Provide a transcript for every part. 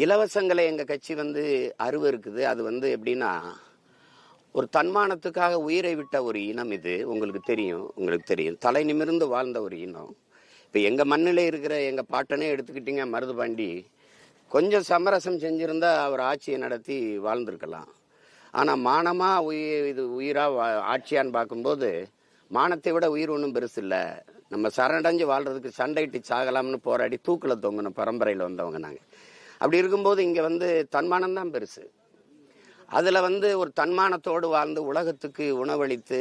இலவசங்களை எங்கள் கட்சி அருவ இருக்குது. அது எப்படின்னா, ஒரு தன்மானத்துக்காக உயிரை விட்ட ஒரு இனம் இது. உங்களுக்கு தெரியும். தலை நிமிர்ந்து வாழ்ந்த ஒரு இனம். இப்போ எங்கள் மண்ணில் இருக்கிற எங்கள் பாட்டனே எடுத்துக்கிட்டீங்க, மருதுபாண்டி. கொஞ்சம் சமரசம் செஞ்சுருந்தா அவர் ஆட்சியை நடத்தி வாழ்ந்திருக்கலாம். ஆனால் மானமாக உயிராக ஆட்சியான்னு பார்க்கும்போது, மானத்தை விட உயிர் ஒன்றும் பெருசு இல்லை. நம்ம சரணடைஞ்சு வாழ்றதுக்கு சண்டைட்டு சாகலாம்னு போராடி தூக்கில் தொங்கின பரம்பரையில் வந்தவங்க நாங்கள். அப்படி இருக்கும்போது இங்கே தன்மானம்தான் பெருசு. அதில் ஒரு தன்மானத்தோடு வாழ்ந்து உலகத்துக்கு உணவளித்து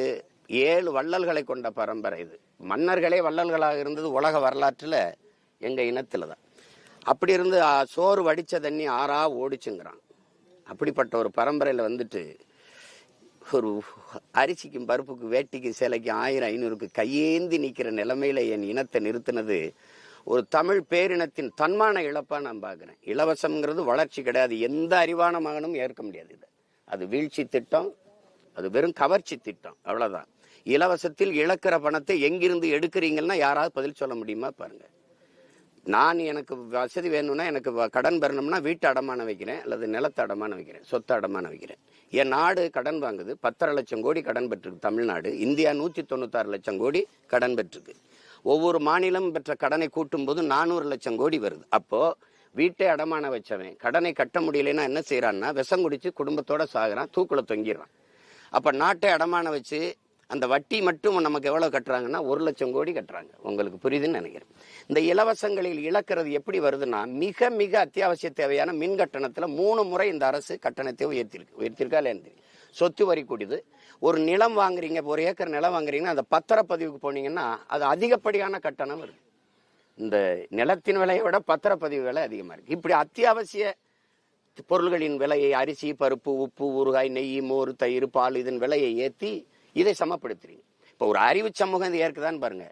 7 வள்ளல்களை கொண்ட பரம்பரை இது. மன்னர்களே வள்ளல்களாக இருந்தது உலக வரலாற்றில் எங்கள் இனத்தில் தான். அப்படி இருந்து சோறு வடித்த தண்ணி ஆறா ஓடிச்சுங்கிறான். அப்படிப்பட்ட ஒரு பரம்பரையில் ஒரு அரிசிக்கும் பருப்புக்கு வேட்டிக்கு சேலைக்கு 1000 500க்கு கையேந்தி நிற்கிற நிலைமையில என் இனத்தை நிறுத்தினது ஒரு தமிழ் பேரினத்தின் தன்மான இழப்பா நான் பார்க்குறேன். இலவசம்ங்கிறது வளர்ச்சி கிடையாது. எந்த அறிவான மகனும் ஏற்க முடியாது. அது வீழ்ச்சி திட்டம், அது வெறும் கவர்ச்சி திட்டம், அவ்வளவுதான். இலவசத்தில் இழக்கிற பணத்தை எங்கிருந்து எடுக்கிறீங்கன்னா யாராவது பதில் சொல்ல முடியுமா பாருங்க. எனக்கு வசதி வேணும்னா, எனக்கு கடன் பெறணும்னா வீட்டு அடமானம் வைக்கிறேன், அல்லது நிலத்தை அடமானம் வைக்கிறேன், சொத்து அடமானம் வைக்கிறேன். என் நாடு கடன் வாங்குது. 10.5 லட்சம் கோடி கடன் பெற்றிருக்கு தமிழ்நாடு. இந்தியா 196 லட்சம் கோடி கடன் பெற்றிருக்கு. ஒவ்வொரு மாநிலம் பெற்ற கடனை கூட்டும் போது 400 லட்சம் கோடி வருது. அப்போ வீட்டை அடமான வச்சவன் கடனை கட்ட முடியலைன்னா என்ன செய்யறான்னா, விஷம் குடிச்சு குடும்பத்தோட சாகுறான், தூக்குல தொங்கிடுறான். அப்ப நாட்டை அடமான வச்சு அந்த வட்டி மட்டும் நமக்கு எவ்வளவு கட்டுறாங்கன்னா 1 லட்சம் கோடி கட்டுறாங்க. உங்களுக்கு புரியுதுன்னு நினைக்கிறேன். இந்த இலவசங்களில் இழக்கிறது எப்படி வருதுன்னா, மிக மிக அத்தியாவசிய தேவையான மின் கட்டணத்துல 3 முறை இந்த அரசு கட்டணத்தை உயர்த்திருக்கா இல்லையா? சொத்து வரி கூடியது. ஒரு நிலம் வாங்குறீங்க, 1 ஏக்கர் நிலம் வாங்குறீங்கன்னா அந்த பத்திரப்பதிவுக்கு போனீங்கன்னா அது அதிகப்படியான கட்டணம் வருது. இந்த நிலத்தின் விலையை விட பத்திரப்பதிவு விலை அதிகமா இருக்கு. இப்படி அத்தியாவசிய பொருள்களின் விலையை, அரிசி, பருப்பு, உப்பு, ஊறுகாய், நெய், மோர், தயிர், பால், இதன் விலையை ஏற்றி இதை சமப்படுத்துறீங்க. இப்போ ஒரு அறிவு சமூகம் இது ஏற்குதான்னு பாருங்க.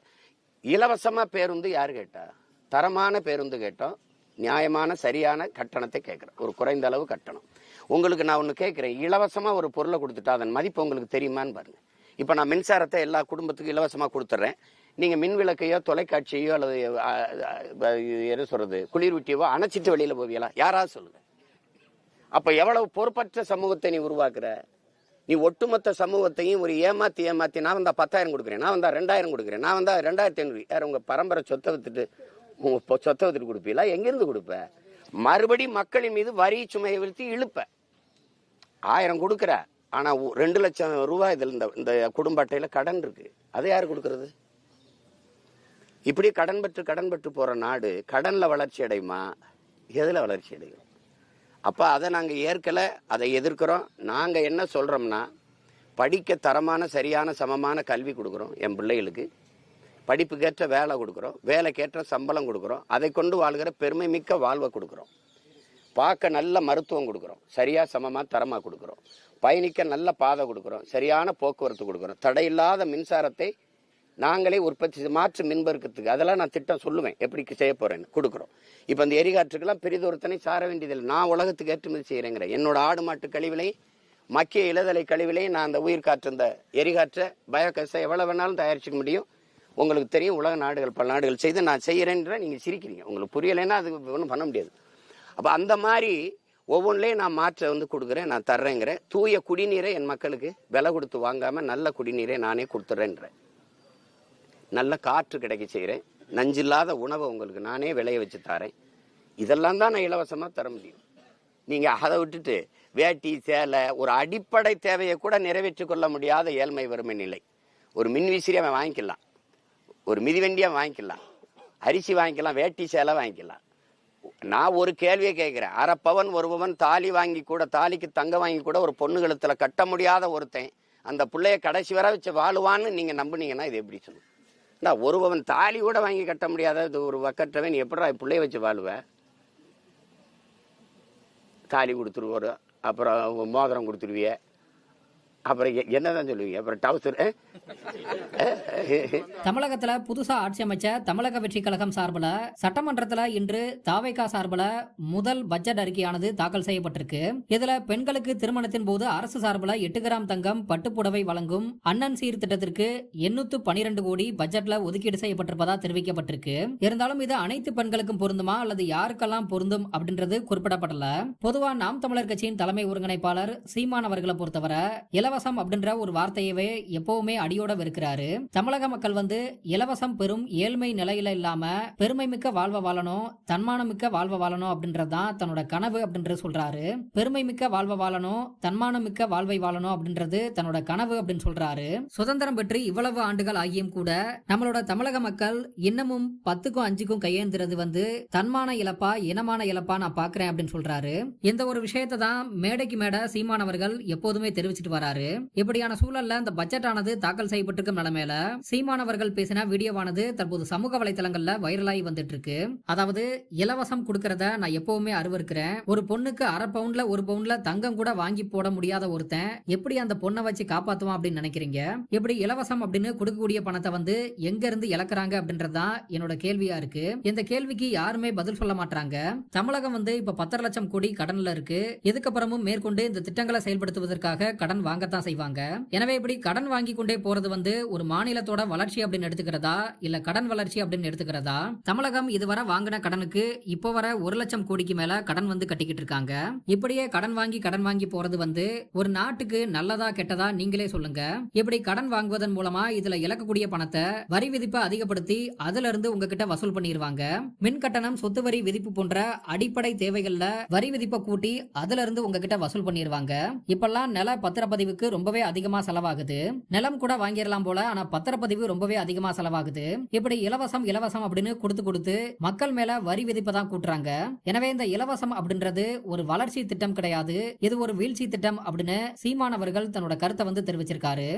இலவசமா பேருந்து யாரு கேட்டா? தரமான பேருந்து கேட்டோம், நியாயமான சரியான கட்டணத்தை கேட்கிறேன், ஒரு குறைந்த அளவு கட்டணம். உங்களுக்கு நான் ஒன்று கேட்கிறேன், இலவசமா ஒரு பொருளை கொடுத்துட்டா அதன் மதிப்பு உங்களுக்கு தெரியுமான்னு பாருங்க. இப்போ நான் மின்சாரத்தை எல்லா குடும்பத்துக்கும் இலவசமா கொடுத்துட்றேன். நீங்க மின் விளக்கையோ தொலைக்காட்சியோ அல்லது என்ன சொல்றது குளிர்விட்டியவோ அணைச்சிட்டு வெளியில போவீங்களா? யாராவது சொல்லுங்க. அப்ப எவ்வளவு பொறுப்பற்ற சமூகத்தை நீ உருவாக்குற? நீ ஒட்டுமொத்த சமூகத்தையும் ஒரு ஏமாத்தி நான் 10,000 கொடுக்குறேன், நான் 2,000 கொடுக்குறேன், நான் 2,500. யார் உங்க பரம்பரை சொத்தை வித்துட்டு கொடுப்பீங்களா? எங்கிருந்து கொடுப்ப? மறுபடி மக்களின் மீது வரி சுமையை விழுத்தி இழுப்ப. 1000 கொடுக்குற, ஆனா 2 லட்சம் ரூபாய் இதில் இந்த குடும்ப அட்டையில கடன் இருக்கு. அதை யாரு கொடுக்கறது? இப்படி கடன் பெற்று போற நாடு கடன்ல வளர்ச்சி அடையுமா? எதுல வளர்ச்சி அடையும்? அப்ப அதை நாங்க ஏற்கல, அதை எதிர்க்கிறோம். நாங்க என்ன சொல்றோம்னா, படிக்க தரமான சரியான சமமான கல்வி கொடுக்குறோம் என் பிள்ளைகளுக்கு, படிப்புக்கேற்ற வேலை கொடுக்குறோம், வேலைக்கேற்ற சம்பளம் கொடுக்குறோம், அதை கொண்டு வாழ்கிற பெருமை மிக்க வாழ்வை கொடுக்குறோம், பார்க்க நல்ல மருத்துவம் கொடுக்குறோம், சரியா சமமா தரமா கொடுக்குறோம், பயணிக்க நல்ல பாதை கொடுக்குறோம், சரியான போக்குவரத்து கொடுக்குறோம், தடையில்லாத மின்சாரத்தை நாங்களே உற்பத்தி மாற்று மின்பெருக்கத்துக்கு அதெல்லாம் நான் திட்டம் சொல்லுவேன் எப்படி செய்ய போறேன்னு கொடுக்குறோம். இப்போ அந்த எரிகாற்றுக்கெல்லாம் பெரிதொருத்தனை சார வேண்டியதில்லை. நான் உலகத்துக்கு ஏற்றுமதி செய்கிறேங்கிற என்னோட ஆடு மாட்டு கழிவுலை, மக்கிய இலதலை கழிவுலை, நான் அந்த உயிர் காற்று இந்த எரிகாற்றை பயோகேஸை எவ்வளவு வேணாலும் தயாரிச்சுக்க முடியும். உங்களுக்கு தெரியும், உலக நாடுகள் பல நாடுகள் செய்து நான் செய்கிறேன்ற நீங்கள் சிரிக்கிறீங்க. உங்களுக்கு புரியலைன்னா அது ஒன்றும் பண்ண முடியாது. அப்போ அந்த மாதிரி ஒவ்வொன்றிலையும் நான் மாற்ற கொடுக்குறேன், நான் தர்றேங்கிறேன். தூய குடிநீரை என் மக்களுக்கு விலை கொடுத்து வாங்காமல் நல்ல குடிநீரை நானே கொடுத்துட்றேன்றேன். நல்ல காற்று கிடைக்க செய்கிறேன். நஞ்சில்லாத உணவை உங்களுக்கு நானே விளைய வச்சு தரேன். இதெல்லாம் தான் நான் இலவசமாக தர முடியும். நீங்கள் அதை விட்டுட்டு வேட்டி சேலை, ஒரு அடிப்படை தேவையை கூட நிறைவேற்றி கொள்ள முடியாத ஏழ்மை வறுமை நிலை. ஒரு மின்விசிறி அவன் வாங்கிக்கலாம், ஒரு மிதிவண்டியை வாங்கிக்கலாம், அரிசி வாங்கிக்கலாம், வேட்டி சேலை வாங்கிக்கலாம். நான் ஒரு கேள்வியை கேட்குறேன், 1/2 பவன் 1 பவன் தாலி வாங்கி கூட, தாலிக்கு தங்க வாங்கி கூட ஒரு பொண்ணு கழுத்தில் கட்ட முடியாத ஒருத்தன் அந்த பிள்ளைய கடைசி வர வச்சு வாழுவான்னு நீங்கள் நம்புனீங்கன்னா இது எப்படி சொல்லுங்க? 1 பவன் தாலி கூட வாங்கி கட்ட முடியாத ஒரு வக்கற்றவன் நீ எப்படா பிள்ளைய வச்சு வாழுவ? தாலி கொடுத்துருவோம், அப்புறம் மோதிரம் கொடுத்துருவிய, அப்புறம் என்னதான் சொல்லுவீங்க? அப்புறம் டவுசர். தமிழகத்துல புதுசா ஆட்சி அமைச்ச தமிழக வெற்றி கழகம் சார்பில் சட்டமன்றத்துல இன்று தாவேகா சார்பில் முதல் பட்ஜெட் அறிக்கையானது தாக்கல் செய்யப்பட்டிருக்கு. இதுல பெண்களுக்கு திருமணத்தின் போது அரசு சார்பில் 8 கிராம் தங்கம் பட்டுப்புடவை வழங்கும் அண்ணன் சீர் திட்டத்திற்கு 812 கோடி பட்ஜெட்ல ஒதுக்கீடு செய்யப்பட்டிருப்பதா தெரிவிக்கப்பட்டிருக்கு. இருந்தாலும் இது அனைத்து பெண்களுக்கும் பொருந்துமா அல்லது யாருக்கெல்லாம் பொருந்தும் அப்படின்றது குறிப்பிடப்படல. பொதுவா நாம் தமிழர் கட்சியின் தலைமை ஒருங்கிணைப்பாளர் சீமான் அவர்களை பொறுத்தவரை இலவசம் அப்படின்ற ஒரு வார்த்தையவே எப்பவுமே அடியோட இருக்கிறாரு. தமிழக மக்கள் வந்து இலவசம் பெரும் ஏழ்மை நிலையில இல்லாம பெருமை மிக்க வாழ்வ வாழணும், தன்மானம் மிக்க வாழ்வ வாழணும் அப்படின்றதுதான் தன்னோட கனவு அப்படின்றது சொல்றாரு. பெருமை மிக்க வாழ்வ வாழணும், தன்மானம் மிக்க வாழ்வை வாழணும் அப்படின்றது தன்னோட கனவு அப்படின்னு சொல்றாரு. சுதந்திரம் பெற்று இவ்வளவு ஆண்டுகள் ஆகியும் கூட நம்மளோட தமிழக மக்கள் இன்னமும் 10க்கும் 5க்கும் கையேந்துறது வந்து தன்மான இழப்பா இனமான இழப்பா நான் பாக்குறேன் அப்படின்னு சொல்றாரு. இந்த ஒரு விஷயத்தை தான் மேடைக்கு மேடை சீமானவர்கள் எப்போதுமே தெரிவிச்சிட்டு வராரு. இப்படியான சூழல்ல இந்த பட்ஜெட் ஆனது தாக்கல் செய்யப்பட்டிருக்கும் நிலைமையில சீமானவர்கள் பேசின வீடியோவானது தற்போது சமூக வலைதளங்கள்ல வைரலாகி வந்துட்டு இருக்கு. அதாவது இலவசம் கொடுக்கறத நான் எப்பவுமே அருவருக்கிறேன். ஒரு பொண்ணுக்கு 1/2 பவுண்ட்ல 1 பவுண்ட்ல தங்கம் கூட வாங்கி போட முடியாத ஒருத்தன் எப்படி அந்த பொண்ணை வச்சு காப்பாத்துவான் அப்படின்னு நினைக்கிறீங்க? எப்படி இலவசம் அப்படின்னு கொடுக்கக்கூடிய பணத்தை வந்து எங்க இருந்து இழக்கிறாங்க அப்படின்றதுதான் என்னோட கேள்வியா இருக்கு. இந்த கேள்விக்கு யாருமே பதில் சொல்ல மாட்டாங்க. தமிழகம் வந்து இப்ப 10 லட்சம் கோடி கடன்ல இருக்கு. இதுக்கப்புறமும் மேற்கொண்டு இந்த திட்டங்களை செயல்படுத்துவதற்காக கடன் வாங்கத்தான் செய்வாங்க. எனவே இப்படி கடன் வாங்கி கொண்டே போறது வந்து ஒரு மாநிலத்தோட வளர்ச்சி அப்படின்னு எடுத்துக்கிறதா இல்ல கடன் வளர்ச்சி அப்படின்னு எடுத்துக்கிறதா? தமிழகம் இதுவரை வாங்கின கடனுக்கு இப்போ வர 1 லட்சம் கோடிக்கு மேல கடன் வந்து கட்டிக்கிட்டு இருக்காங்க. இப்படியே கடன் வாங்கி போறது வந்து ஒரு நாட்டுக்கு நல்லதா கெட்டதா நீங்களே சொல்லுங்க. இப்படி கடன் வாங்குவதன் மூலமா இதுல இழக்கக்கூடிய பணத்தை வரி விதிப்பை அதிகப்படுத்தி அதுல இருந்து உங்ககிட்ட வசூல் பண்ணிடுவாங்க. மின் கட்டணம், சொத்து வரி விதிப்பு போன்ற அடிப்படை தேவைகள்ல வரி விதிப்பை கூட்டி அதுல இருந்து உங்ககிட்ட வசூல் பண்ணிடுவாங்க. இப்பெல்லாம் நில பத்திரப்பதிவுக்கு ரொம்பவே அதிகமா செலவாகுது. நிலம் கூட வாங்கிடலாம் போல, ஆனா பத்திரப்பதிவு ரொம்பவே அதிகமா செலவாகுது. இப்படி இலவசம் இலவசம் அப்படின்னு கொடுத்து மக்கள் மேல வரி விதிப்பை தான் கூட்டுறாங்க. எனவே இந்த இலவசம் அப்படின்றது ஒரு வளர்ச்சி திட்டம் கிடையாது, இது ஒரு வீழ்ச்சி திட்டம் அப்படின்னு சீமானவர்கள் தன்னோட கருத்தை வந்து தெரிவிச்சிருக்காரு.